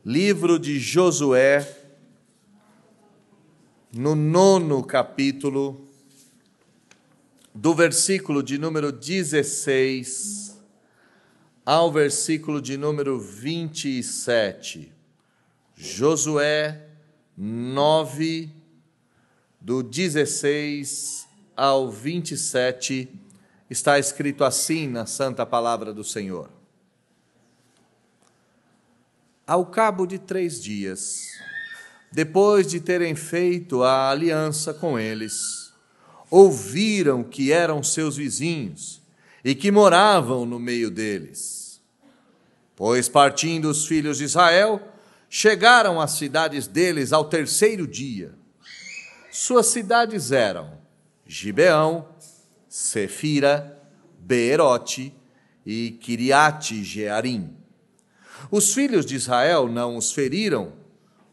Livro de Josué, no 9º capítulo, do versículo de número 16 ao versículo de número 27. Josué 9, do 16 ao 27, está escrito assim na Santa Palavra do Senhor. Ao cabo de 3 dias, depois de terem feito a aliança com eles, ouviram que eram seus vizinhos e que moravam no meio deles. Pois, partindo os filhos de Israel, chegaram às cidades deles ao 3º dia. Suas cidades eram Gibeão, Sefira, Beerote e Quiriate-Jearim. Os filhos de Israel não os feriram,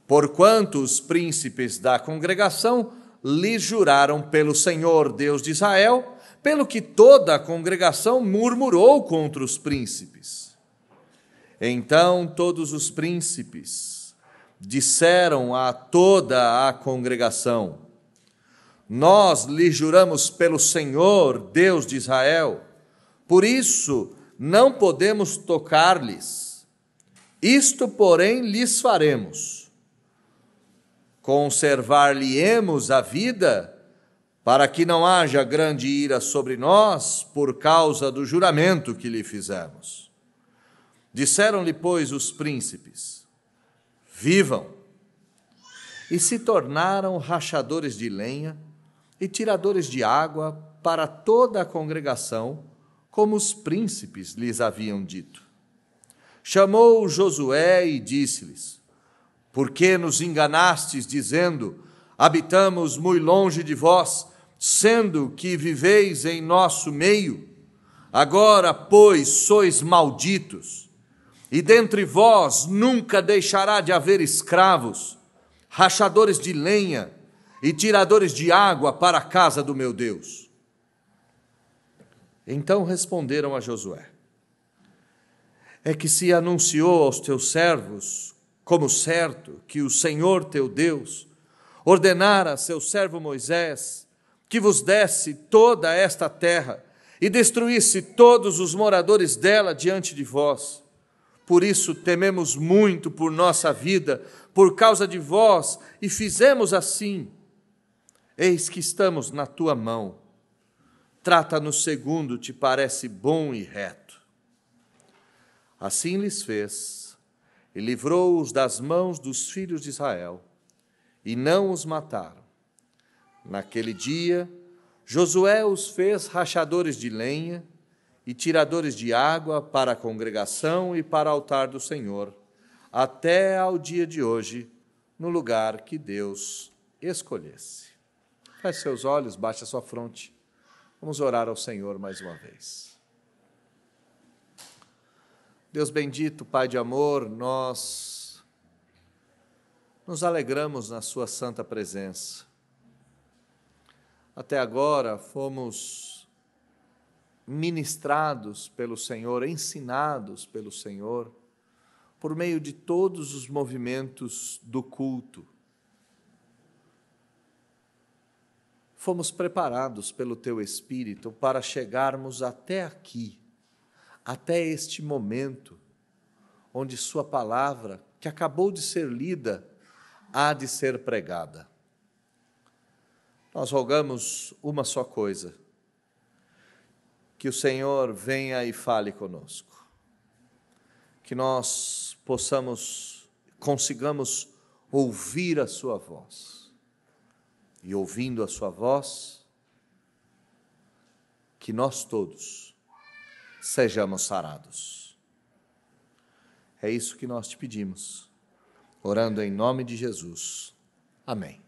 porquanto os príncipes da congregação lhes juraram pelo Senhor Deus de Israel, pelo que toda a congregação murmurou contra os príncipes. Então todos os príncipes disseram a toda a congregação: nós lhes juramos pelo Senhor Deus de Israel, por isso não podemos tocar-lhes. Isto, porém, lhes faremos: conservar-lhe-emos a vida, para que não haja grande ira sobre nós por causa do juramento que lhe fizemos. Disseram-lhe, pois, os príncipes: vivam! E se tornaram rachadores de lenha e tiradores de água para toda a congregação, como os príncipes lhes haviam dito. Chamou Josué e disse-lhes: por que nos enganastes, dizendo: habitamos muito longe de vós, sendo que viveis em nosso meio? Agora, pois, sois malditos, e dentre vós nunca deixará de haver escravos, rachadores de lenha e tiradores de água para a casa do meu Deus. Então responderam a Josué: é que se anunciou aos teus servos, como certo, que o Senhor teu Deus ordenara a seu servo Moisés que vos desse toda esta terra e destruísse todos os moradores dela diante de vós. Por isso tememos muito por nossa vida, por causa de vós, e fizemos assim. Eis que estamos na tua mão. Trata-nos segundo te parece bom e reto. Assim lhes fez, e livrou-os das mãos dos filhos de Israel, e não os mataram. Naquele dia, Josué os fez rachadores de lenha e tiradores de água para a congregação e para o altar do Senhor, até ao dia de hoje, no lugar que Deus escolhesse. Feche seus olhos, baixe a sua fronte. Vamos orar ao Senhor mais uma vez. Deus bendito, Pai de amor, nós nos alegramos na sua santa presença. Até agora fomos ministrados pelo Senhor, ensinados pelo Senhor, por meio de todos os movimentos do culto. Fomos preparados pelo Teu Espírito para chegarmos até aqui, até este momento, onde sua palavra, que acabou de ser lida, há de ser pregada. Nós rogamos uma só coisa: que o Senhor venha e fale conosco, que nós consigamos ouvir a sua voz, e ouvindo a sua voz, que nós todos sejamos sarados. É isso que nós te pedimos, orando em nome de Jesus. Amém.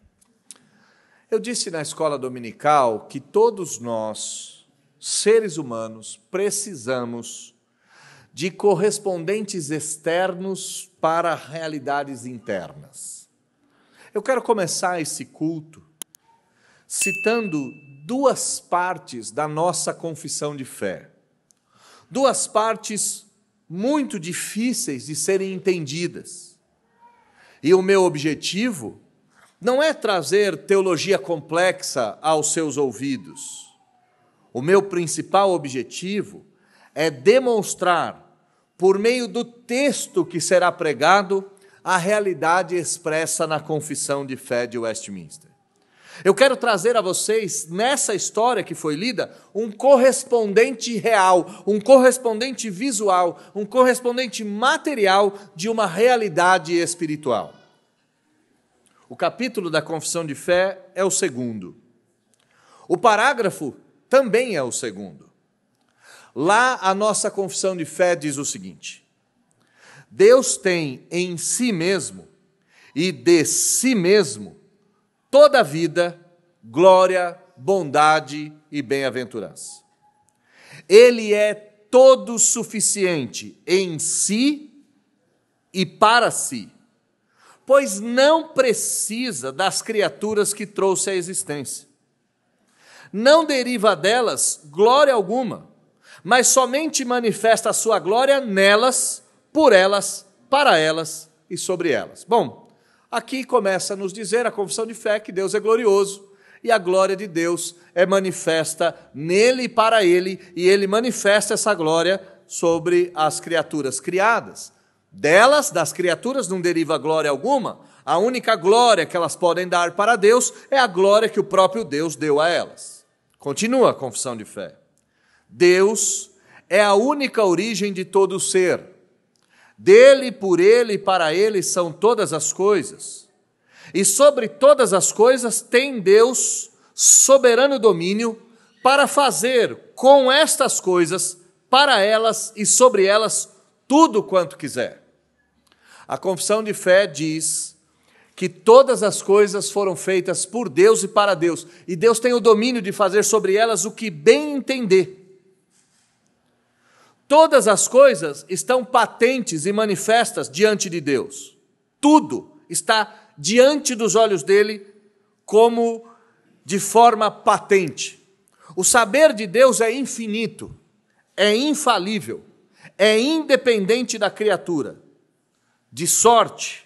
Eu disse na escola dominical que todos nós, seres humanos, precisamos de correspondentes externos para realidades internas. Eu quero começar esse culto citando 2 partes da nossa confissão de fé. 2 partes muito difíceis de serem entendidas. E o meu objetivo não é trazer teologia complexa aos seus ouvidos. O meu principal objetivo é demonstrar, por meio do texto que será pregado, a realidade expressa na Confissão de Fé de Westminster. Eu quero trazer a vocês, nessa história que foi lida, um correspondente real, um correspondente visual, um correspondente material de uma realidade espiritual. O capítulo da Confissão de Fé é o segundo. O parágrafo também é o segundo. Lá a nossa Confissão de Fé diz o seguinte: Deus tem em si mesmo e de si mesmo toda a vida, glória, bondade e bem-aventurança. Ele é todo suficiente em si e para si, pois não precisa das criaturas que trouxe à existência. Não deriva delas glória alguma, mas somente manifesta a sua glória nelas, por elas, para elas e sobre elas. Bom, aqui começa a nos dizer a Confissão de Fé que Deus é glorioso e a glória de Deus é manifesta nele e para ele, e ele manifesta essa glória sobre as criaturas criadas. Delas, das criaturas, não deriva glória alguma. A única glória que elas podem dar para Deus é a glória que o próprio Deus deu a elas. Continua a Confissão de Fé. Deus é a única origem de todo o ser. Dele, por ele e para ele são todas as coisas. E sobre todas as coisas tem Deus soberano domínio para fazer com estas coisas, para elas e sobre elas, tudo quanto quiser. A Confissão de Fé diz que todas as coisas foram feitas por Deus e para Deus, e Deus tem o domínio de fazer sobre elas o que bem entender. Todas as coisas estão patentes e manifestas diante de Deus. Tudo está diante dos olhos dele como de forma patente. O saber de Deus é infinito, é infalível, é independente da criatura, de sorte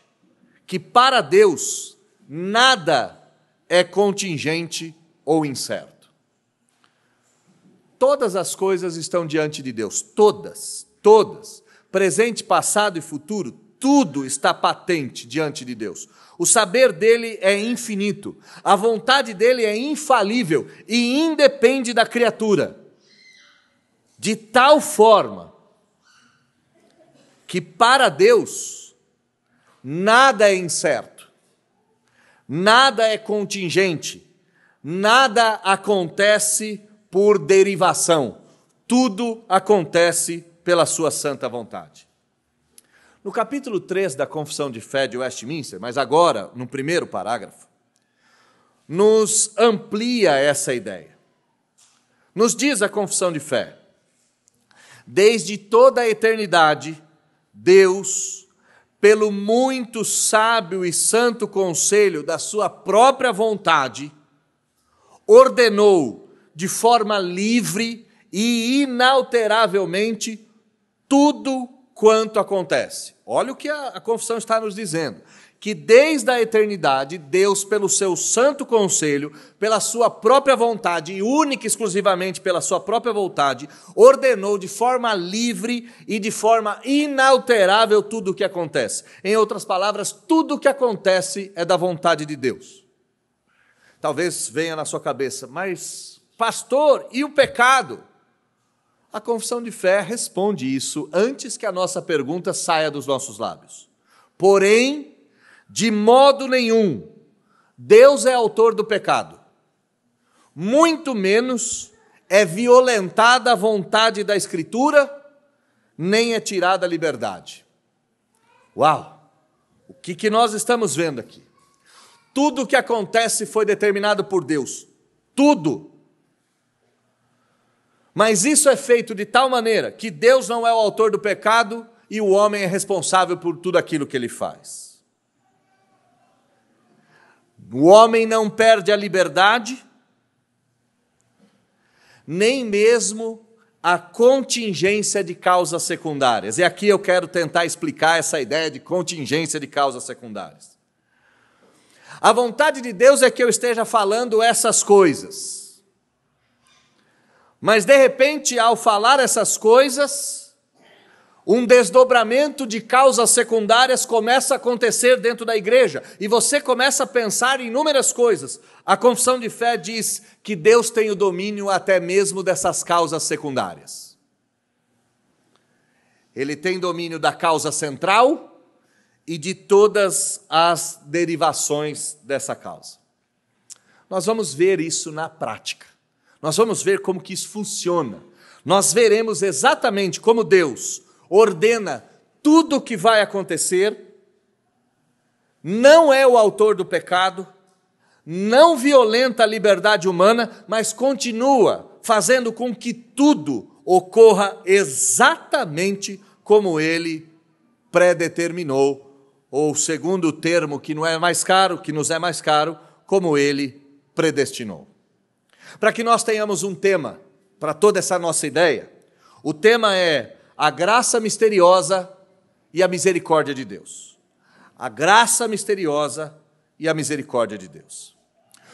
que para Deus nada é contingente ou incerto. Todas as coisas estão diante de Deus, todas, presente, passado e futuro, tudo está patente diante de Deus. O saber dele é infinito, a vontade dele é infalível e independe da criatura, de tal forma que para Deus nada é incerto, nada é contingente, nada acontece por derivação, tudo acontece pela sua santa vontade. No capítulo 3 da Confissão de Fé de Westminster, mas agora no primeiro parágrafo, nos amplia essa ideia. Nos diz a Confissão de Fé: desde toda a eternidade, Deus, pelo muito sábio e santo conselho da sua própria vontade, ordenou de forma livre e inalteravelmente tudo quanto acontece. Olha o que a Confissão está nos dizendo, que desde a eternidade, Deus, pelo seu santo conselho, pela sua própria vontade, e única e exclusivamente pela sua própria vontade, ordenou de forma livre e de forma inalterável tudo o que acontece. Em outras palavras, tudo o que acontece é da vontade de Deus. Talvez venha na sua cabeça, mas pastor, e o pecado? A Confissão de Fé responde isso antes que a nossa pergunta saia dos nossos lábios. Porém, de modo nenhum, Deus é autor do pecado. Muito menos é violentada a vontade da Escritura, nem é tirada a liberdade. Uau! O que nós estamos vendo aqui? Tudo o que acontece foi determinado por Deus. Tudo. Mas isso é feito de tal maneira que Deus não é o autor do pecado e o homem é responsável por tudo aquilo que ele faz. O homem não perde a liberdade, nem mesmo a contingência de causas secundárias. E aqui eu quero tentar explicar essa ideia de contingência de causas secundárias. A vontade de Deus é que eu esteja falando essas coisas. Mas, de repente, ao falar essas coisas, um desdobramento de causas secundárias começa a acontecer dentro da igreja. E você começa a pensar em inúmeras coisas. A confissão de fé diz que Deus tem o domínio até mesmo dessas causas secundárias. Ele tem domínio da causa central e de todas as derivações dessa causa. Nós vamos ver isso na prática. Nós vamos ver como que isso funciona. Nós veremos exatamente como Deus ordena tudo o que vai acontecer, não é o autor do pecado, não violenta a liberdade humana, mas continua fazendo com que tudo ocorra exatamente como ele predeterminou, ou segundo o termo que não é mais caro, que nos é mais caro, como ele predestinou. Para que nós tenhamos um tema para toda essa nossa ideia, o tema é a graça misteriosa e a misericórdia de Deus. A graça misteriosa e a misericórdia de Deus.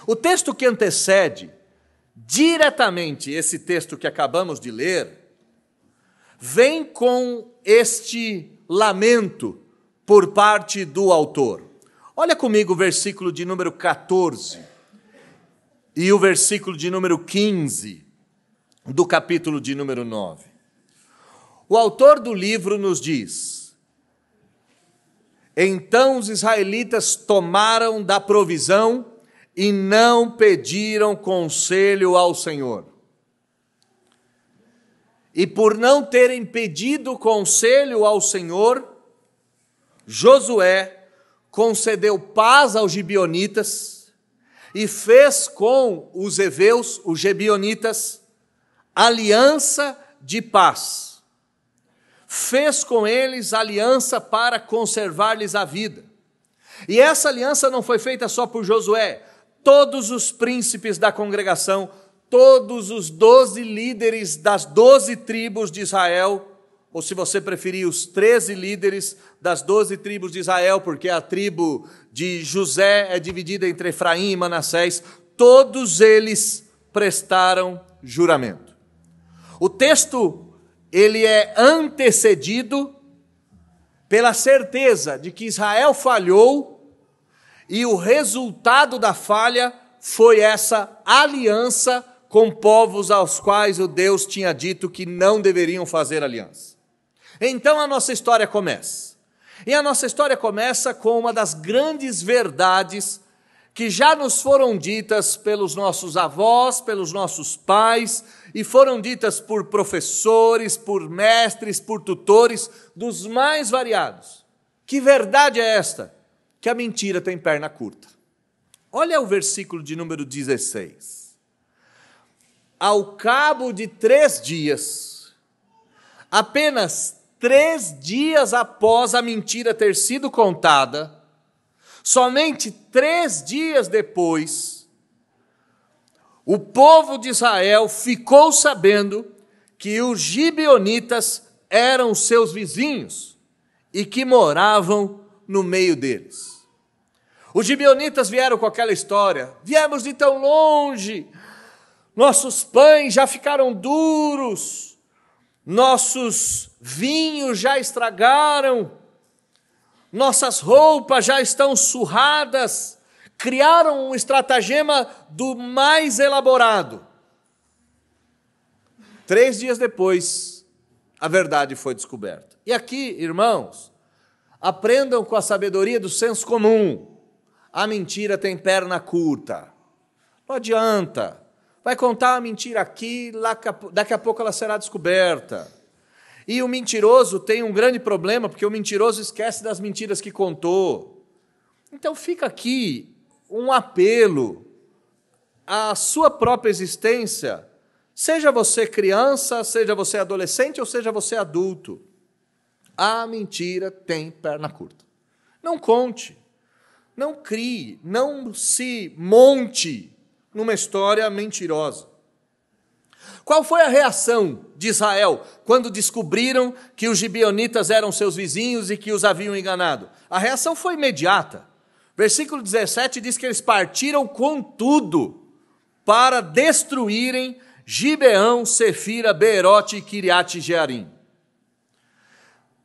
O texto que antecede diretamente esse texto que acabamos de ler, vem com este lamento por parte do autor. Olha comigo o versículo de número 14 e o versículo de número 15 do capítulo de número 9. O autor do livro nos diz: então os israelitas tomaram da provisão e não pediram conselho ao Senhor. E por não terem pedido conselho ao Senhor, Josué concedeu paz aos gibeonitas e fez com os heveus, os gibeonitas, aliança de paz. Fez com eles aliança para conservar-lhes a vida. E essa aliança não foi feita só por Josué. Todos os príncipes da congregação, todos os 12 líderes das 12 tribos de Israel, ou se você preferir, os 13 líderes das 12 tribos de Israel, porque a tribo de José é dividida entre Efraim e Manassés, todos eles prestaram juramento. O texto, ele é antecedido pela certeza de que Israel falhou e o resultado da falha foi essa aliança com povos aos quais o Deus tinha dito que não deveriam fazer aliança. Então a nossa história começa. E a nossa história começa com uma das grandes verdades que já nos foram ditas pelos nossos avós, pelos nossos pais, e foram ditas por professores, por mestres, por tutores, dos mais variados. Que verdade é esta? Que a mentira tem perna curta. Olha o versículo de número 16. Ao cabo de 3 dias, apenas 3 dias após a mentira ter sido contada, somente 3 dias depois, o povo de Israel ficou sabendo que os gibeonitas eram seus vizinhos e que moravam no meio deles. Os gibeonitas vieram com aquela história: viemos de tão longe, nossos pães já ficaram duros, nossos vinhos já estragaram, nossas roupas já estão surradas. Criaram um estratagema do mais elaborado. 3 dias depois, a verdade foi descoberta. E aqui, irmãos, aprendam com a sabedoria do senso comum. A mentira tem perna curta. Não adianta. Vai contar uma mentira aqui, daqui a pouco ela será descoberta. E o mentiroso tem um grande problema, porque o mentiroso esquece das mentiras que contou. Então fica aqui um apelo à sua própria existência, seja você criança, seja você adolescente ou seja você adulto. A mentira tem perna curta. Não conte, não crie, não se monte numa história mentirosa. Qual foi a reação de Israel quando descobriram que os gibeonitas eram seus vizinhos e que os haviam enganado? A reação foi imediata. Versículo 17 diz que eles partiram com tudo para destruírem Gibeão, Sefira, Beerote e Quiriate-Jearim.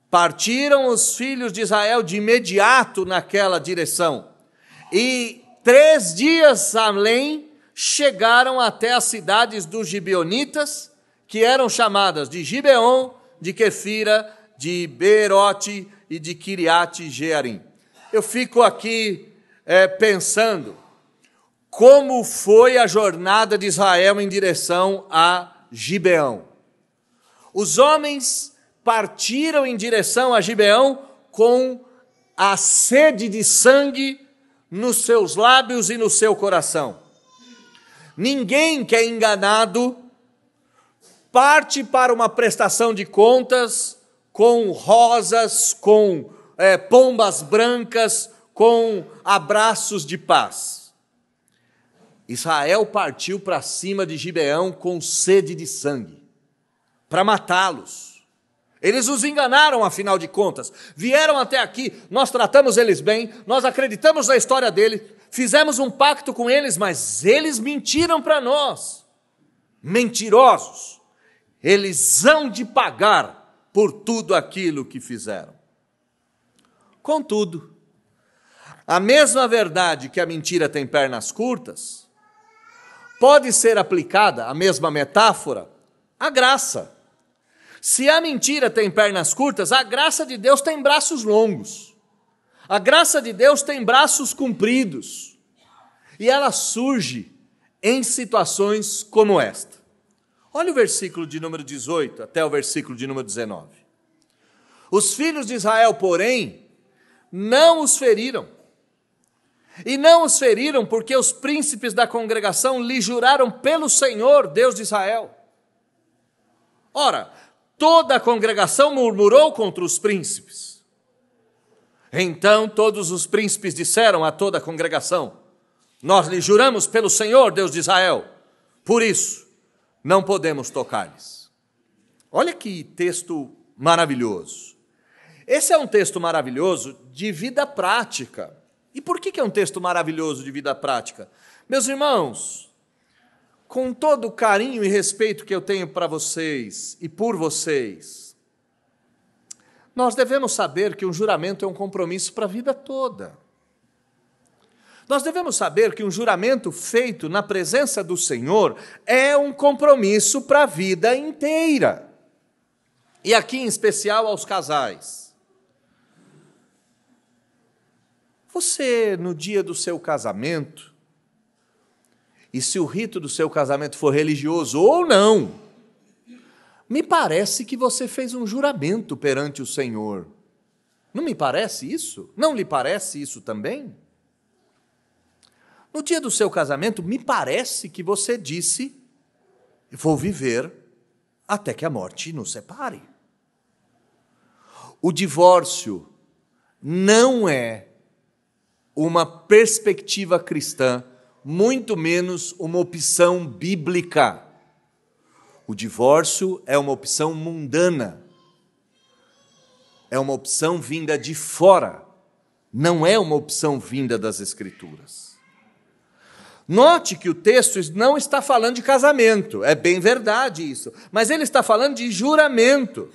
Partiram os filhos de Israel de imediato naquela direção. E 3 dias além, chegaram até as cidades dos gibeonitas, que eram chamadas de Gibeon, de Quefira, de Beerote e de Quiriate-Jearim. Eu fico aqui pensando como foi a jornada de Israel em direção a Gibeão. Os homens partiram em direção a Gibeão com a sede de sangue nos seus lábios e no seu coração. Ninguém que é enganado parte para uma prestação de contas com rosas, com pombas brancas, com abraços de paz. Israel partiu para cima de Gibeão com sede de sangue, para matá-los. Eles os enganaram, afinal de contas. Vieram até aqui, nós tratamos eles bem, nós acreditamos na história deles, fizemos um pacto com eles, mas eles mentiram para nós. Mentirosos. Eles hão de pagar por tudo aquilo que fizeram. Contudo, a mesma verdade que a mentira tem pernas curtas, pode ser aplicada, a mesma metáfora, à graça. Se a mentira tem pernas curtas, a graça de Deus tem braços longos. A graça de Deus tem braços compridos. E ela surge em situações como esta. Olha o versículo de número 18 até o versículo de número 19. Os filhos de Israel, porém, não os feriram. E não os feriram porque os príncipes da congregação lhe juraram pelo Senhor, Deus de Israel. Ora, toda a congregação murmurou contra os príncipes. Então todos os príncipes disseram a toda a congregação: nós lhe juramos pelo Senhor, Deus de Israel, por isso não podemos tocar-lhes. Olha que texto maravilhoso. Esse é um texto maravilhoso de vida prática. E por que é um texto maravilhoso de vida prática? Meus irmãos, com todo o carinho e respeito que eu tenho para vocês e por vocês, nós devemos saber que um juramento é um compromisso para a vida toda. Nós devemos saber que um juramento feito na presença do Senhor é um compromisso para a vida inteira. E aqui em especial aos casais. Você, no dia do seu casamento, e se o rito do seu casamento for religioso ou não, me parece que você fez um juramento perante o Senhor. Não me parece isso? Não lhe parece isso também? No dia do seu casamento, me parece que você disse: vou viver até que a morte nos separe. O divórcio não é uma perspectiva cristã, muito menos uma opção bíblica. O divórcio é uma opção mundana. É uma opção vinda de fora. Não é uma opção vinda das Escrituras. Note que o texto não está falando de casamento. É bem verdade isso. Mas ele está falando de juramento.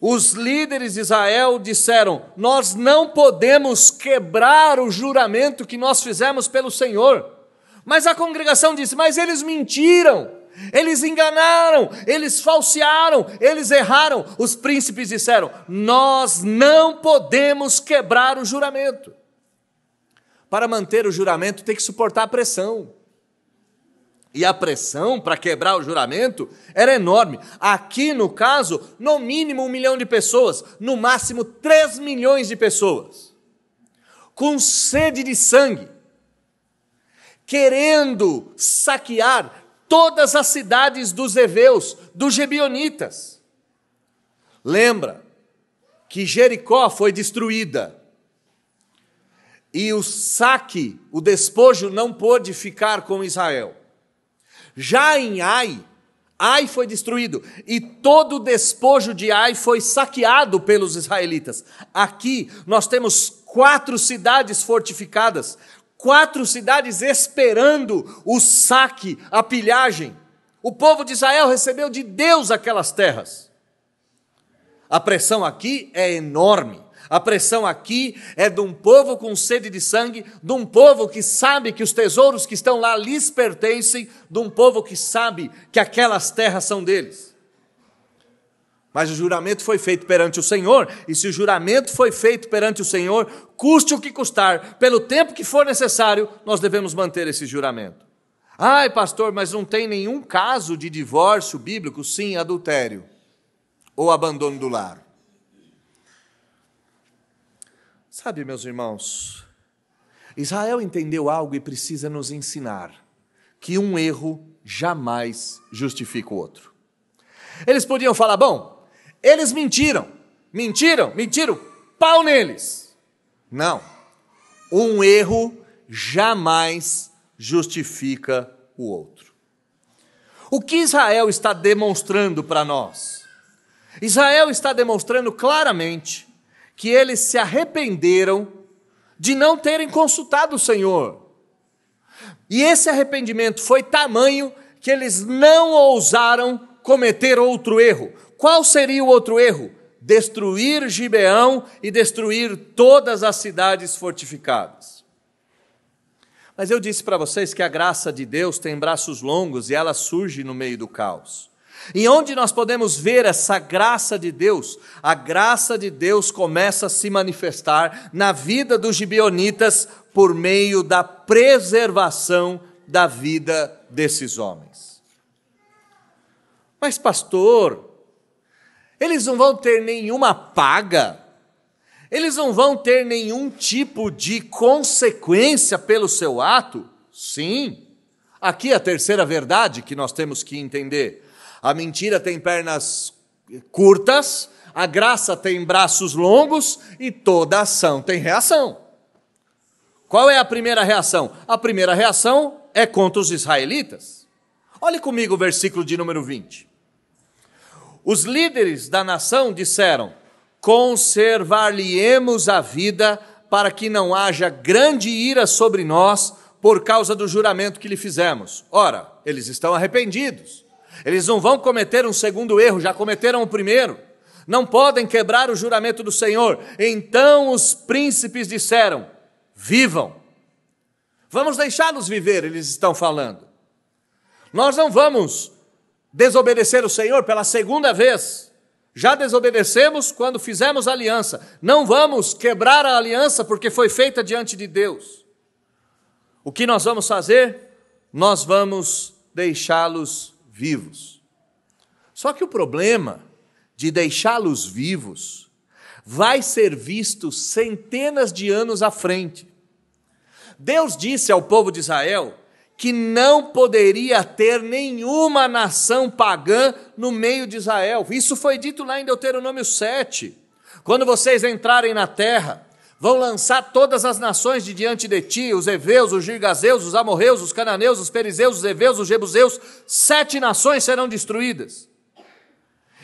Os líderes de Israel disseram: nós não podemos quebrar o juramento que nós fizemos pelo Senhor. Mas a congregação disse: mas eles mentiram, eles enganaram, eles falsearam, eles erraram. Os príncipes disseram: nós não podemos quebrar o juramento. Para manter o juramento tem que suportar a pressão. E a pressão para quebrar o juramento era enorme. Aqui, no caso, no mínimo 1 milhão de pessoas, no máximo 3 milhões de pessoas, com sede de sangue, querendo saquear todas as cidades dos heveus, dos gibeonitas. Lembra que Jericó foi destruída e o saque, o despojo não pôde ficar com Israel. Já em Ai foi destruído e todo o despojo de Ai foi saqueado pelos israelitas. Aqui nós temos 4 cidades fortificadas, 4 cidades esperando o saque, a pilhagem. O povo de Israel recebeu de Deus aquelas terras. A pressão aqui é enorme. A pressão aqui é de um povo com sede de sangue, de um povo que sabe que os tesouros que estão lá lhes pertencem, de um povo que sabe que aquelas terras são deles. Mas o juramento foi feito perante o Senhor, e se o juramento foi feito perante o Senhor, custe o que custar, pelo tempo que for necessário, nós devemos manter esse juramento. Ai, pastor, mas não tem nenhum caso de divórcio bíblico? Sim, adultério ou abandono do lar. Sabe, meus irmãos, Israel entendeu algo e precisa nos ensinar, que um erro jamais justifica o outro. Eles podiam falar, bom, eles mentiram, pau neles. Não, um erro jamais justifica o outro. O que Israel está demonstrando para nós? Israel está demonstrando claramente que eles se arrependeram de não terem consultado o Senhor. E esse arrependimento foi tamanho que eles não ousaram cometer outro erro. Qual seria o outro erro? Destruir Gibeão e destruir todas as cidades fortificadas. Mas eu disse para vocês que a graça de Deus tem braços longos e ela surge no meio do caos. E onde nós podemos ver essa graça de Deus? A graça de Deus começa a se manifestar na vida dos gibeonitas por meio da preservação da vida desses homens. Mas pastor, eles não vão ter nenhuma paga? Eles não vão ter nenhum tipo de consequência pelo seu ato? Sim. Aqui é a terceira verdade que nós temos que entender. A mentira tem pernas curtas, a graça tem braços longos e toda ação tem reação. Qual é a primeira reação? A primeira reação é contra os israelitas. Olhe comigo o versículo de número 20. Os líderes da nação disseram, conservar-lhe-emos a vida para que não haja grande ira sobre nós por causa do juramento que lhe fizemos. Ora, eles estão arrependidos. Eles não vão cometer um segundo erro, já cometeram o primeiro. Não podem quebrar o juramento do Senhor. Então os príncipes disseram, vivam. Vamos deixá-los viver, eles estão falando. Nós não vamos desobedecer o Senhor pela segunda vez. Já desobedecemos quando fizemos aliança. Não vamos quebrar a aliança porque foi feita diante de Deus. O que nós vamos fazer? Nós vamos deixá-los vivos. Só que o problema de deixá-los vivos vai ser visto centenas de anos à frente. Deus disse ao povo de Israel que não poderia ter nenhuma nação pagã no meio de Israel. Isso foi dito lá em Deuteronômio 7. Quando vocês entrarem na terra, vão lançar todas as nações de diante de ti, os heveus, os girgazeus, os amorreus, os cananeus, os perizeus, os heveus, os jebuseus, 7 nações serão destruídas.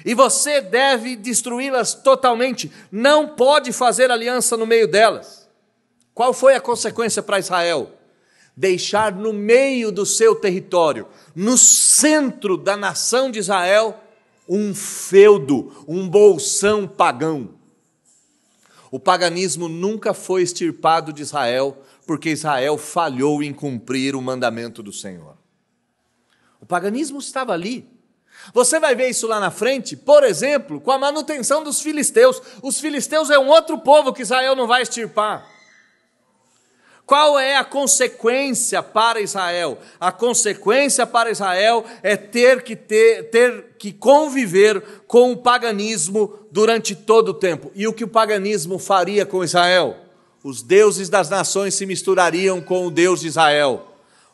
E você deve destruí-las totalmente, não pode fazer aliança no meio delas. Qual foi a consequência para Israel? Deixar no meio do seu território, no centro da nação de Israel, um feudo, um bolsão pagão. O paganismo nunca foi extirpado de Israel, porque Israel falhou em cumprir o mandamento do Senhor. O paganismo estava ali. Você vai ver isso lá na frente, por exemplo, com a manutenção dos filisteus. Os filisteus é um outro povo que Israel não vai extirpar. Qual é a consequência para Israel? A consequência para Israel é ter que conviver com o paganismo durante todo o tempo. E o que o paganismo faria com Israel? Os deuses das nações se misturariam com o Deus de Israel.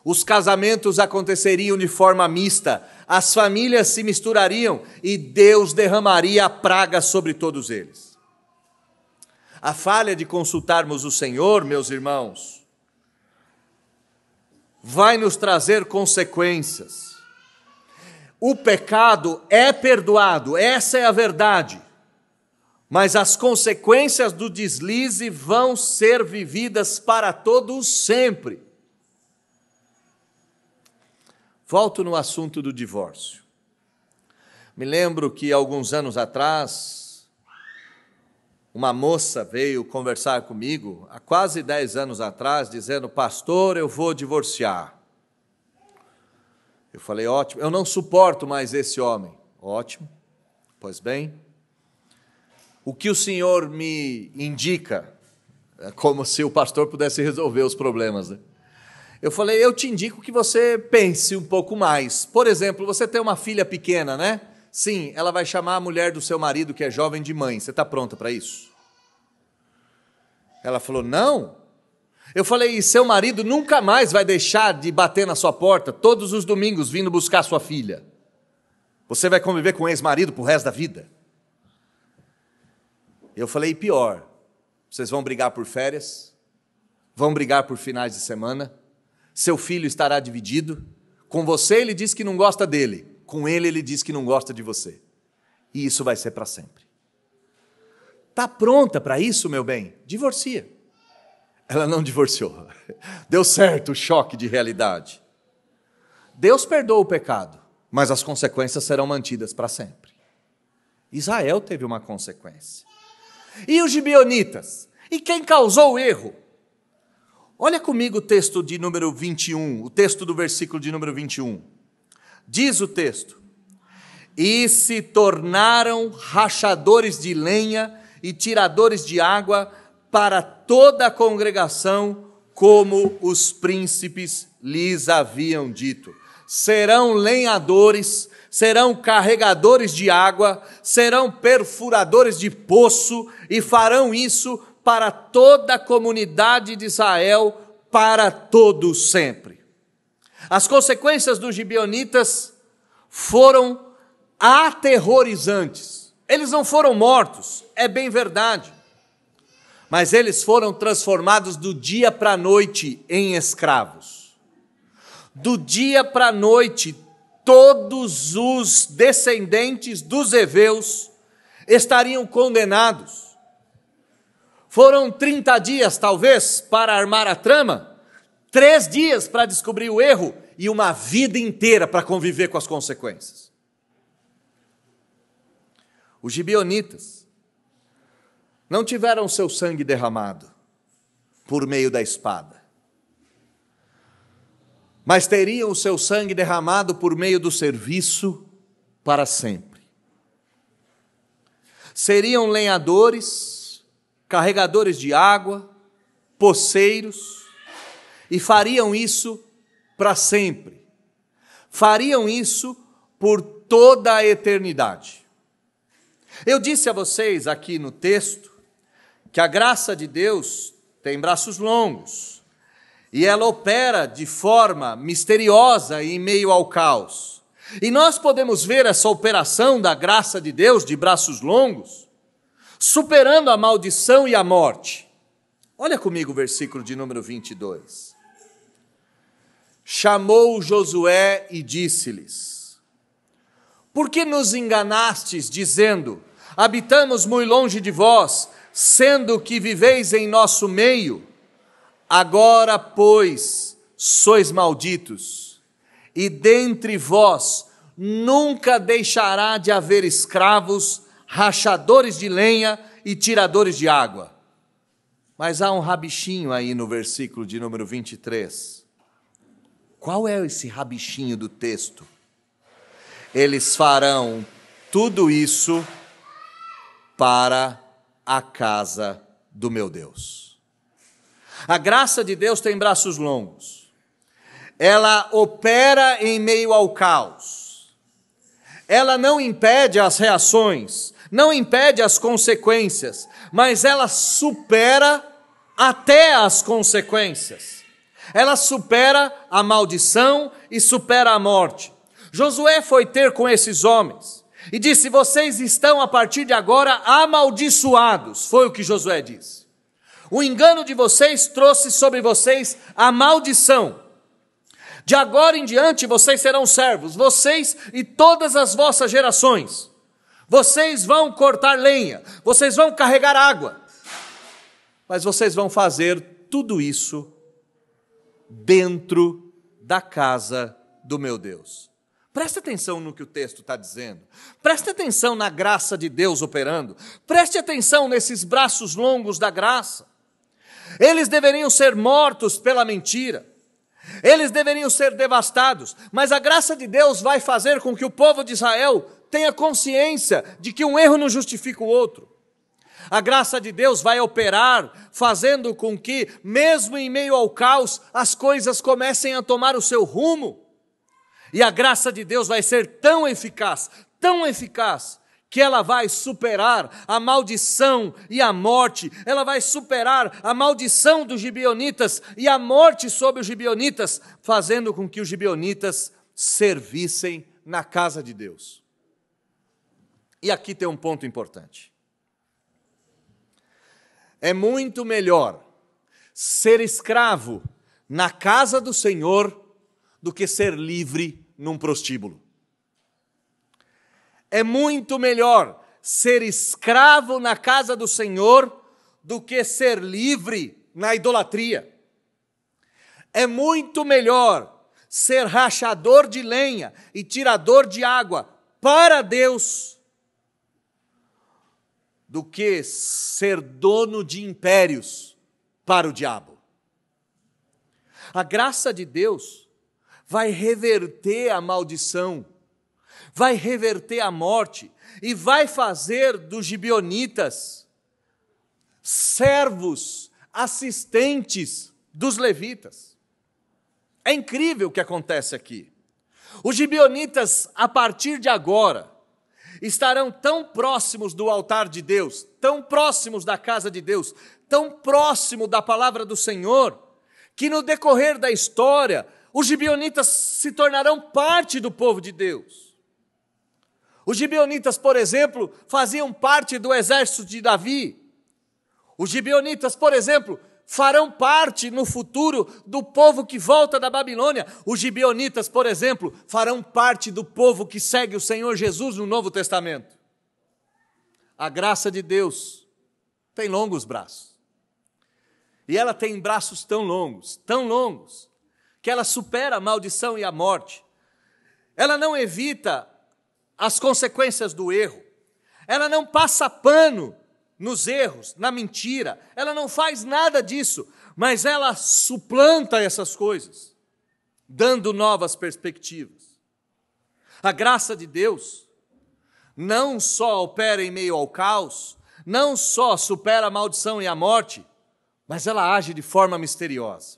Os casamentos aconteceriam de forma mista. As famílias se misturariam e Deus derramaria a praga sobre todos eles. A falha de consultarmos o Senhor, meus irmãos, vai nos trazer consequências. O pecado é perdoado, essa é a verdade. Mas as consequências do deslize vão ser vividas para todos sempre. Volto no assunto do divórcio. Me lembro que alguns anos atrás, uma moça veio conversar comigo, há quase 10 anos atrás, dizendo: pastor, eu vou divorciar. Eu falei: ótimo, eu não suporto mais esse homem. Ótimo, pois bem, o que o senhor me indica? É como se o pastor pudesse resolver os problemas, né? Eu falei: eu te indico que você pense um pouco mais. Por exemplo, você tem uma filha pequena, né? Sim, ela vai chamar a mulher do seu marido, que é jovem, de mãe. Você está pronta para isso? Ela falou: não. Eu falei: e seu marido nunca mais vai deixar de bater na sua porta todos os domingos vindo buscar sua filha? Você vai conviver com o ex-marido pro resto da vida? Eu falei: e pior, vocês vão brigar por férias, vão brigar por finais de semana, seu filho estará dividido, com você ele diz que não gosta dele, com ele diz que não gosta de você, e isso vai ser para sempre. Está pronta para isso, meu bem? Divorcia. Ela não divorciou. Deu certo o choque de realidade. Deus perdoa o pecado, mas as consequências serão mantidas para sempre. Israel teve uma consequência. E os gibeonitas? E quem causou o erro? Olha comigo o texto de número 21, o texto do versículo de número 21. Diz o texto: e se tornaram rachadores de lenha e tiradores de água para toda a congregação, como os príncipes lhes haviam dito. Serão lenhadores, serão carregadores de água, serão perfuradores de poço, e farão isso para toda a comunidade de Israel, para todo sempre. As consequências dos gibeonitas foram aterrorizantes. Eles não foram mortos, é bem verdade, mas eles foram transformados do dia para a noite em escravos. Do dia para a noite, todos os descendentes dos heveus estariam condenados. Foram 30 dias, talvez, para armar a trama, 3 dias para descobrir o erro e uma vida inteira para conviver com as consequências. Os gibeonitas não tiveram seu sangue derramado por meio da espada, mas teriam o seu sangue derramado por meio do serviço para sempre. Seriam lenhadores, carregadores de água, poceiros, e fariam isso para sempre. Fariam isso por toda a eternidade. Eu disse a vocês aqui no texto que a graça de Deus tem braços longos e ela opera de forma misteriosa em meio ao caos. E nós podemos ver essa operação da graça de Deus de braços longos, superando a maldição e a morte. Olha comigo o versículo de número 22. Chamou Josué e disse-lhes: por que nos enganastes, dizendo: habitamos muito longe de vós, sendo que viveis em nosso meio? Agora, pois, sois malditos, e dentre vós nunca deixará de haver escravos, rachadores de lenha e tiradores de água. Mas há um rabichinho aí no versículo de número 23. Qual é esse rabichinho do texto? Eles farão tudo isso para a casa do meu Deus. A graça de Deus tem braços longos. Ela opera em meio ao caos. Ela não impede as reações, não impede as consequências, mas ela supera até as consequências. Ela supera a maldição e supera a morte. Josué foi ter com esses homens e disse: vocês estão a partir de agora amaldiçoados. Foi o que Josué disse. O engano de vocês trouxe sobre vocês a maldição. De agora em diante vocês serão servos, vocês e todas as vossas gerações. Vocês vão cortar lenha, vocês vão carregar água, mas vocês vão fazer tudo isso dentro da casa do meu Deus. Preste atenção no que o texto está dizendo. Preste atenção na graça de Deus operando. Preste atenção nesses braços longos da graça. Eles deveriam ser mortos pela mentira. Eles deveriam ser devastados. Mas a graça de Deus vai fazer com que o povo de Israel tenha consciência de que um erro não justifica o outro. A graça de Deus vai operar, fazendo com que, mesmo em meio ao caos, as coisas comecem a tomar o seu rumo. E a graça de Deus vai ser tão eficaz, que ela vai superar a maldição e a morte. Ela vai superar a maldição dos gibeonitas e a morte sobre os gibeonitas, fazendo com que os gibeonitas servissem na casa de Deus. E aqui tem um ponto importante. É muito melhor ser escravo na casa do Senhor do que ser livre num prostíbulo. É muito melhor ser escravo na casa do Senhor do que ser livre na idolatria. É muito melhor ser rachador de lenha e tirador de água para Deus do que ser dono de impérios para o diabo. A graça de Deus vai reverter a maldição, vai reverter a morte e vai fazer dos gibeonitas servos, assistentes dos levitas. É incrível o que acontece aqui. Os gibeonitas, a partir de agora, estarão tão próximos do altar de Deus, tão próximos da casa de Deus, tão próximo da palavra do Senhor, que no decorrer da história, os gibeonitas se tornarão parte do povo de Deus. Os gibeonitas, por exemplo, faziam parte do exército de Davi. Os gibeonitas, por exemplo, farão parte no futuro do povo que volta da Babilônia. Os gibeonitas, por exemplo, farão parte do povo que segue o Senhor Jesus no Novo Testamento. A graça de Deus tem longos braços. E ela tem braços tão longos, que ela supera a maldição e a morte. Ela não evita as consequências do erro. Ela não passa pano nos erros, na mentira. Ela não faz nada disso, mas ela suplanta essas coisas, dando novas perspectivas. A graça de Deus não só opera em meio ao caos, não só supera a maldição e a morte, mas ela age de forma misteriosa.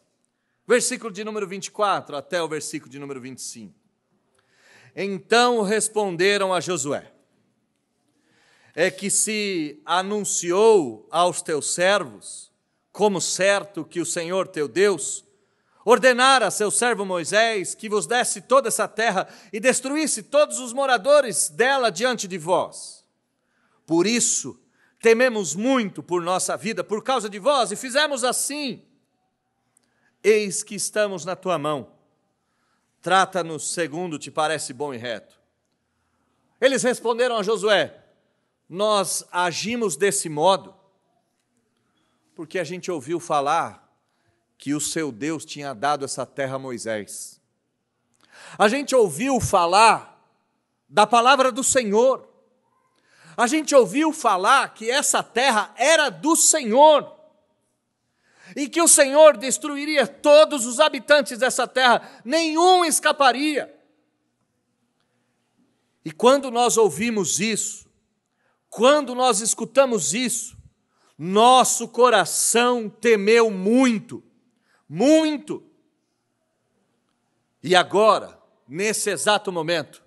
Versículo de número 24 até o versículo de número 25. Então responderam a Josué: é que se anunciou aos teus servos, como certo que o Senhor teu Deus ordenara a seu servo Moisés que vos desse toda essa terra e destruísse todos os moradores dela diante de vós. Por isso tememos muito por nossa vida por causa de vós e fizemos assim. Eis que estamos na tua mão. Trata-nos segundo te parece bom e reto. Eles responderam a Josué: nós agimos desse modo porque a gente ouviu falar que o seu Deus tinha dado essa terra a Moisés. A gente ouviu falar da palavra do Senhor. A gente ouviu falar que essa terra era do Senhor e que o Senhor destruiria todos os habitantes dessa terra, nenhum escaparia. E quando nós ouvimos isso, quando nós escutamos isso, nosso coração temeu muito, muito. E agora, nesse exato momento,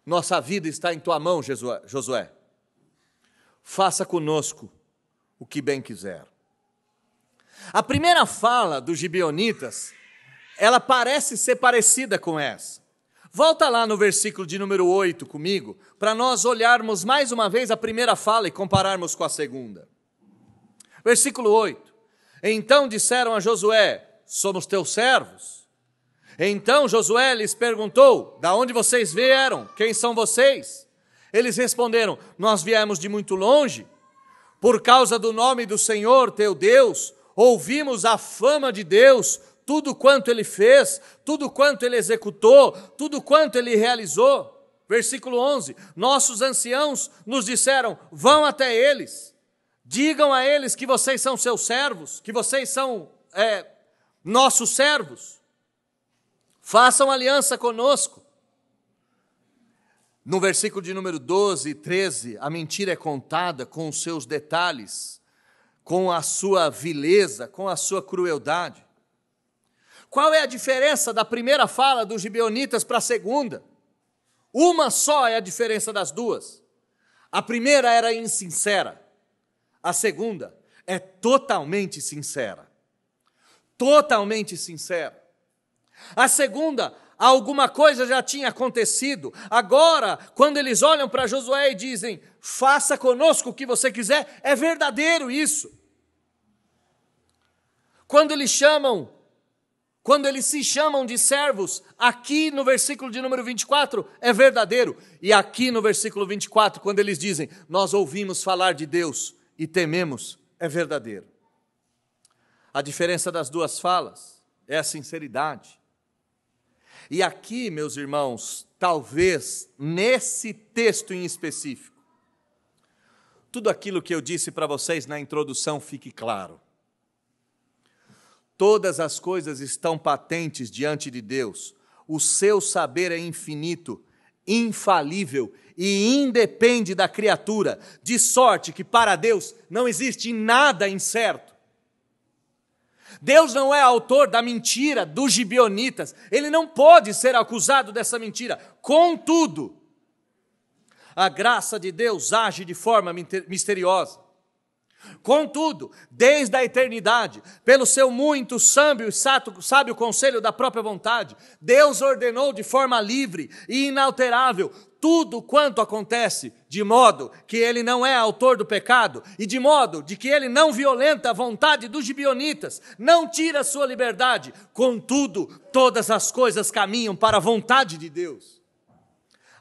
nossa vida está em tua mão, Josué. Faça conosco o que bem quiser. A primeira fala dos gibeonitas, ela parece ser parecida com essa. Volta lá no versículo de número 8 comigo, para nós olharmos mais uma vez a primeira fala e compararmos com a segunda. Versículo 8. Então disseram a Josué: somos teus servos. Então Josué lhes perguntou: da onde vocês vieram? Quem são vocês? Eles responderam: nós viemos de muito longe. Por causa do nome do Senhor teu Deus, ouvimos a fama de Deus, tudo quanto ele fez, tudo quanto ele executou, tudo quanto ele realizou. Versículo 11, nossos anciãos nos disseram: vão até eles, digam a eles que vocês são seus servos, que vocês são nossos servos, façam aliança conosco. No versículo de número 12 e 13, a mentira é contada com os seus detalhes, com a sua vileza, com a sua crueldade. Qual é a diferença da primeira fala dos gibeonitas para a segunda? Uma só é a diferença das duas. A primeira era insincera, a segunda é totalmente sincera. Totalmente sincera. A segunda, alguma coisa já tinha acontecido. Agora, quando eles olham para Josué e dizem: faça conosco o que você quiser, é verdadeiro isso. Quando eles se chamam de servos, aqui no versículo de número 24, é verdadeiro. E aqui no versículo 24, quando eles dizem: nós ouvimos falar de Deus e tememos, é verdadeiro. A diferença das duas falas é a sinceridade. E aqui, meus irmãos, talvez nesse texto em específico, tudo aquilo que eu disse para vocês na introdução fique claro. Todas as coisas estão patentes diante de Deus. O seu saber é infinito, infalível e independe da criatura, de sorte que para Deus não existe nada incerto. Deus não é autor da mentira dos gibeonitas, ele não pode ser acusado dessa mentira. Contudo, a graça de Deus age de forma misteriosa. Contudo, desde a eternidade, pelo seu muito sábio conselho da própria vontade, Deus ordenou de forma livre e inalterável tudo quanto acontece, de modo que ele não é autor do pecado e de modo de que ele não violenta a vontade dos gibeonitas, não tira a sua liberdade. Contudo, todas as coisas caminham para a vontade de Deus.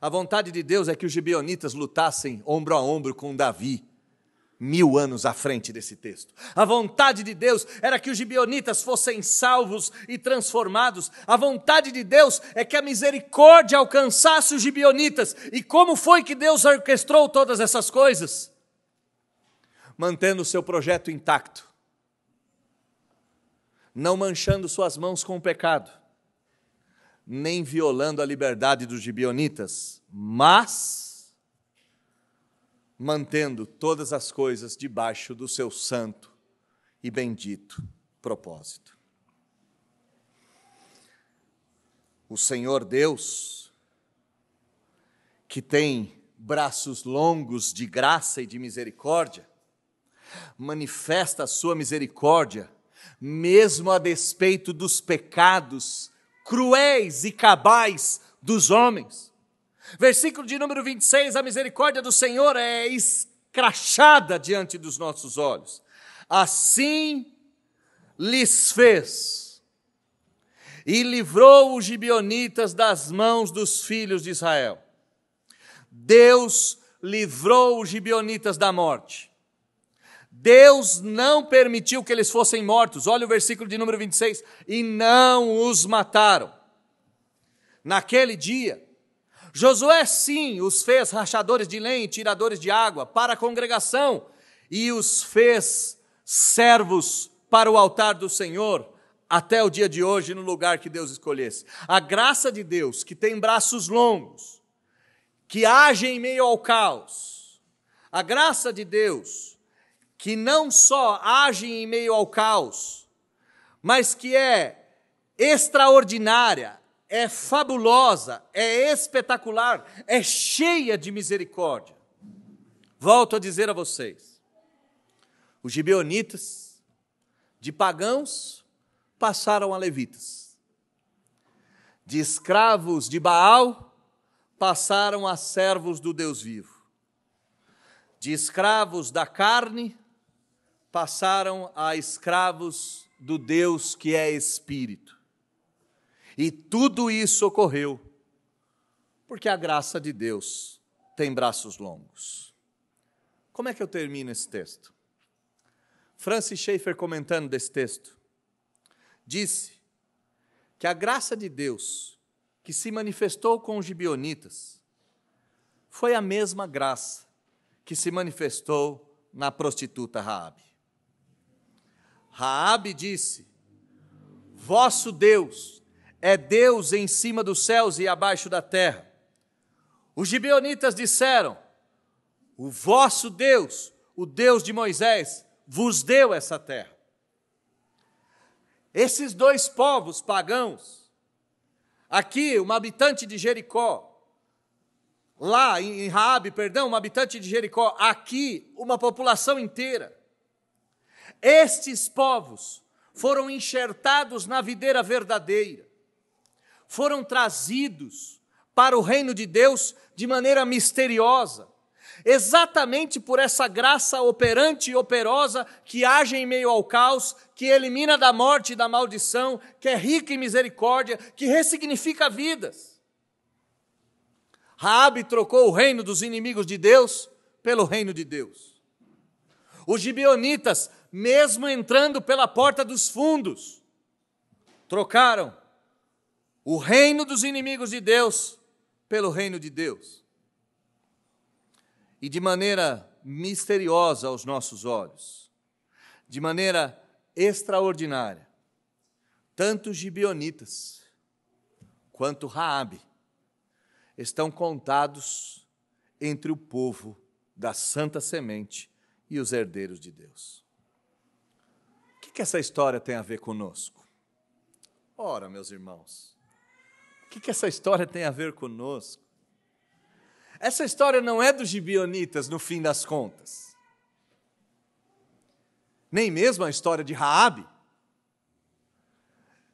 A vontade de Deus é que os gibeonitas lutassem ombro a ombro com Davi, 1000 anos à frente desse texto. A vontade de Deus era que os gibeonitas fossem salvos e transformados. A vontade de Deus é que a misericórdia alcançasse os gibeonitas. E como foi que Deus orquestrou todas essas coisas? Mantendo o seu projeto intacto, não manchando suas mãos com o pecado, nem violando a liberdade dos gibeonitas, mas mantendo todas as coisas debaixo do seu santo e bendito propósito. O Senhor Deus, que tem braços longos de graça e de misericórdia, manifesta a sua misericórdia, mesmo a despeito dos pecados cruéis e cabais dos homens. Versículo de número 26, a misericórdia do Senhor é escrachada diante dos nossos olhos. Assim lhes fez, e livrou os gibeonitas das mãos dos filhos de Israel. Deus livrou os gibeonitas da morte. Deus não permitiu que eles fossem mortos. Olha o versículo de número 26, e não os mataram. Naquele dia, Josué sim os fez rachadores de lenha e tiradores de água para a congregação e os fez servos para o altar do Senhor até o dia de hoje no lugar que Deus escolhesse. A graça de Deus, que tem braços longos, que age em meio ao caos. A graça de Deus, que não só age em meio ao caos, mas que é extraordinária, é fabulosa, é espetacular, é cheia de misericórdia. Volto a dizer a vocês, os gibeonitas, de pagãos, passaram a levitas. De escravos de Baal, passaram a servos do Deus vivo. De escravos da carne, passaram a escravos do Deus que é Espírito. E tudo isso ocorreu porque a graça de Deus tem braços longos. Como é que eu termino esse texto? Francis Schaeffer, comentando desse texto, disse que a graça de Deus que se manifestou com os gibeonitas foi a mesma graça que se manifestou na prostituta Raabe. Raabe disse: vosso Deus é Deus em cima dos céus e abaixo da terra. Os gibeonitas disseram: o vosso Deus, o Deus de Moisés, vos deu essa terra. Esses dois povos pagãos, aqui uma habitante de Jericó, lá em Raabe, uma habitante de Jericó, aqui uma população inteira. Estes povos foram enxertados na videira verdadeira, foram trazidos para o reino de Deus de maneira misteriosa, exatamente por essa graça operante e operosa que age em meio ao caos, que elimina da morte e da maldição, que é rica em misericórdia, que ressignifica vidas. Raabe trocou o reino dos inimigos de Deus pelo reino de Deus. Os gibeonitas, mesmo entrando pela porta dos fundos, trocaram o reino dos inimigos de Deus pelo reino de Deus. E de maneira misteriosa aos nossos olhos, de maneira extraordinária, tanto os gibeonitas quanto Raabe estão contados entre o povo da santa semente e os herdeiros de Deus. O que essa história tem a ver conosco? Ora, meus irmãos, o que essa história tem a ver conosco? Essa história não é dos gibeonitas, no fim das contas. Nem mesmo a história de Raabe.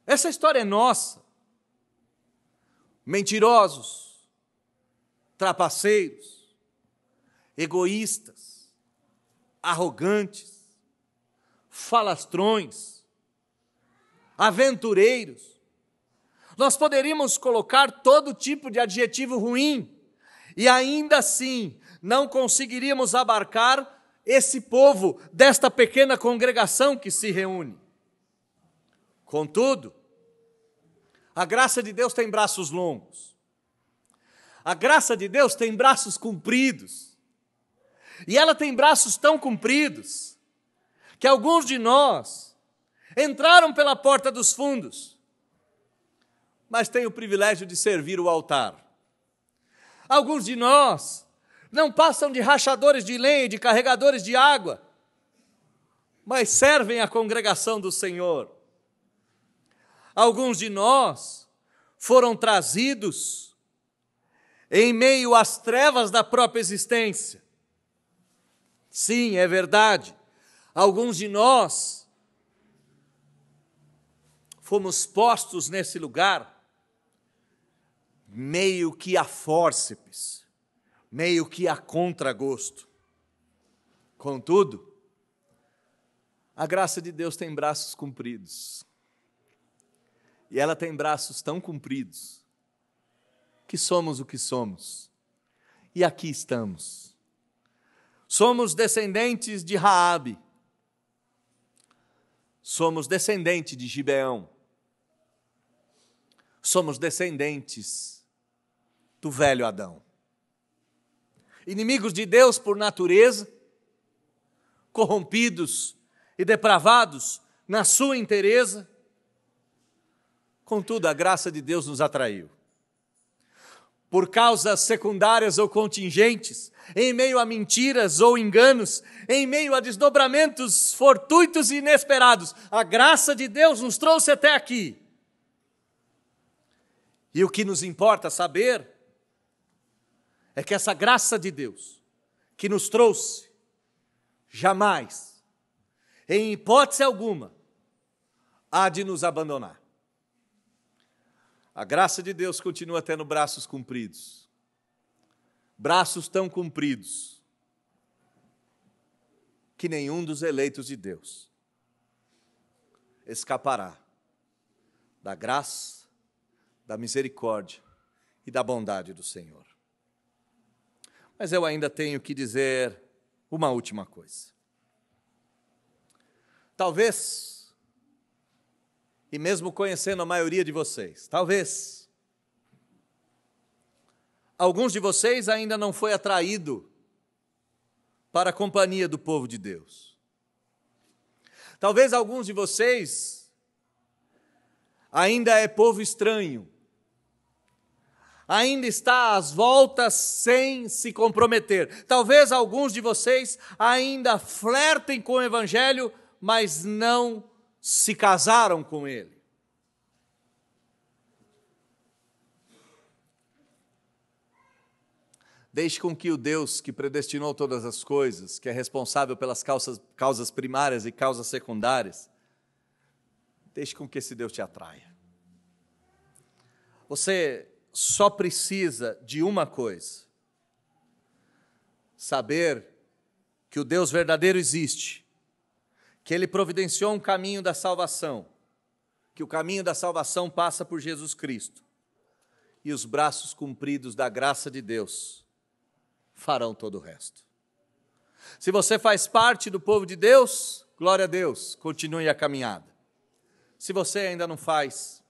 Essa história é nossa. Mentirosos, trapaceiros, egoístas, arrogantes, falastrões, aventureiros. Nós poderíamos colocar todo tipo de adjetivo ruim e ainda assim não conseguiríamos abarcar esse povo desta pequena congregação que se reúne. Contudo, a graça de Deus tem braços longos. A graça de Deus tem braços compridos. E ela tem braços tão compridos que alguns de nós entraram pela porta dos fundos, mas têm o privilégio de servir o altar. Alguns de nós não passam de rachadores de lenha e de carregadores de água, mas servem a congregação do Senhor. Alguns de nós foram trazidos em meio às trevas da própria existência. Sim, é verdade. Alguns de nós fomos postos nesse lugar meio que a fórceps, meio que a contragosto. Contudo, a graça de Deus tem braços compridos. E ela tem braços tão compridos que somos o que somos. E aqui estamos. Somos descendentes de Raabe. Somos descendentes de Gibeão. Somos descendentes do velho Adão. Inimigos de Deus por natureza, corrompidos e depravados na sua inteireza. Contudo, a graça de Deus nos atraiu. Por causas secundárias ou contingentes, em meio a mentiras ou enganos, em meio a desdobramentos fortuitos e inesperados, a graça de Deus nos trouxe até aqui. E o que nos importa saber é que essa graça de Deus que nos trouxe, jamais, em hipótese alguma, há de nos abandonar. A graça de Deus continua tendo braços compridos, braços tão compridos que nenhum dos eleitos de Deus escapará da graça, da misericórdia e da bondade do Senhor. Mas eu ainda tenho que dizer uma última coisa. Talvez, e mesmo conhecendo a maioria de vocês, talvez, alguns de vocês ainda não foi atraído para a companhia do povo de Deus. Talvez alguns de vocês ainda é povo estranho, ainda está às voltas sem se comprometer. Talvez alguns de vocês ainda flertem com o Evangelho, mas não se casaram com ele. Deixe com que o Deus que predestinou todas as coisas, que é responsável pelas causas primárias e causas secundárias, deixe com que esse Deus te atraia. Você só precisa de uma coisa: saber que o Deus verdadeiro existe, que Ele providenciou um caminho da salvação, que o caminho da salvação passa por Jesus Cristo, e os braços compridos da graça de Deus farão todo o resto. Se você faz parte do povo de Deus, glória a Deus, continue a caminhada. Se você ainda não faz,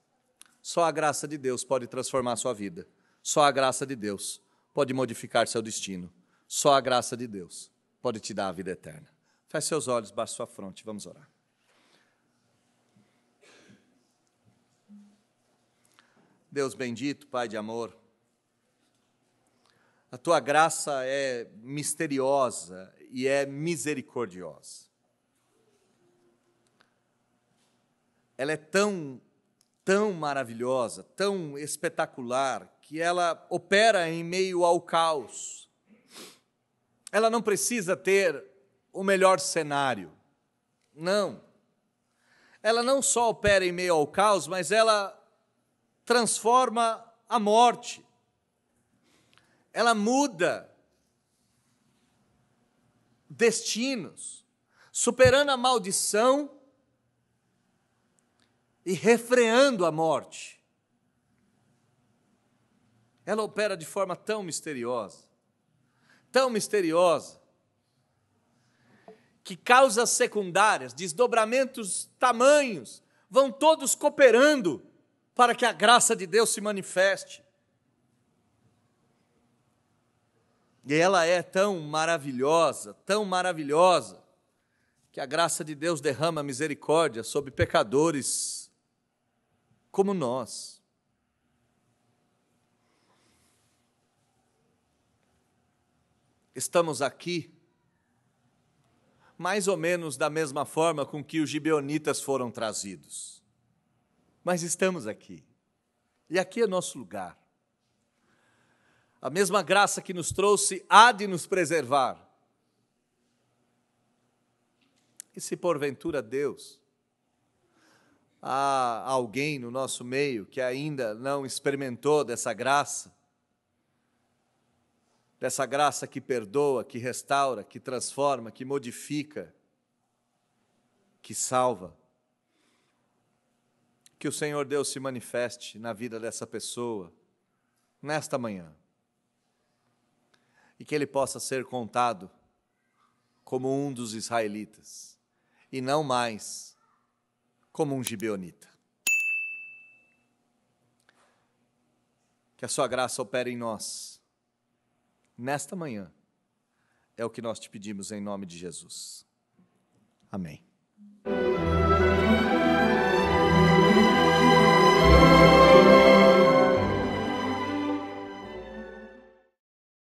só a graça de Deus pode transformar a sua vida. Só a graça de Deus pode modificar seu destino. Só a graça de Deus pode te dar a vida eterna. Feche seus olhos, baixe sua fronte, vamos orar. Deus bendito, Pai de amor, a Tua graça é misteriosa e é misericordiosa. Ela é tão maravilhosa, tão espetacular, que ela opera em meio ao caos. Ela não precisa ter o melhor cenário. Não. Ela não só opera em meio ao caos, mas ela transforma a morte. Ela muda destinos, superando a maldição e refreando a morte. Ela opera de forma tão misteriosa, que causas secundárias, desdobramentos tamanhos, vão todos cooperando para que a graça de Deus se manifeste. E ela é tão maravilhosa, que a graça de Deus derrama misericórdia sobre pecadores como nós. Estamos aqui mais ou menos da mesma forma com que os gibeonitas foram trazidos. Mas estamos aqui. E aqui é nosso lugar. A mesma graça que nos trouxe há de nos preservar. E se porventura Deus, há alguém no nosso meio que ainda não experimentou dessa graça que perdoa, que restaura, que transforma, que modifica, que salva, que o Senhor Deus se manifeste na vida dessa pessoa, nesta manhã, e que ele possa ser contado como um dos israelitas, e não mais como um gibeonita. Que a sua graça opere em nós, nesta manhã, é o que nós te pedimos em nome de Jesus. Amém.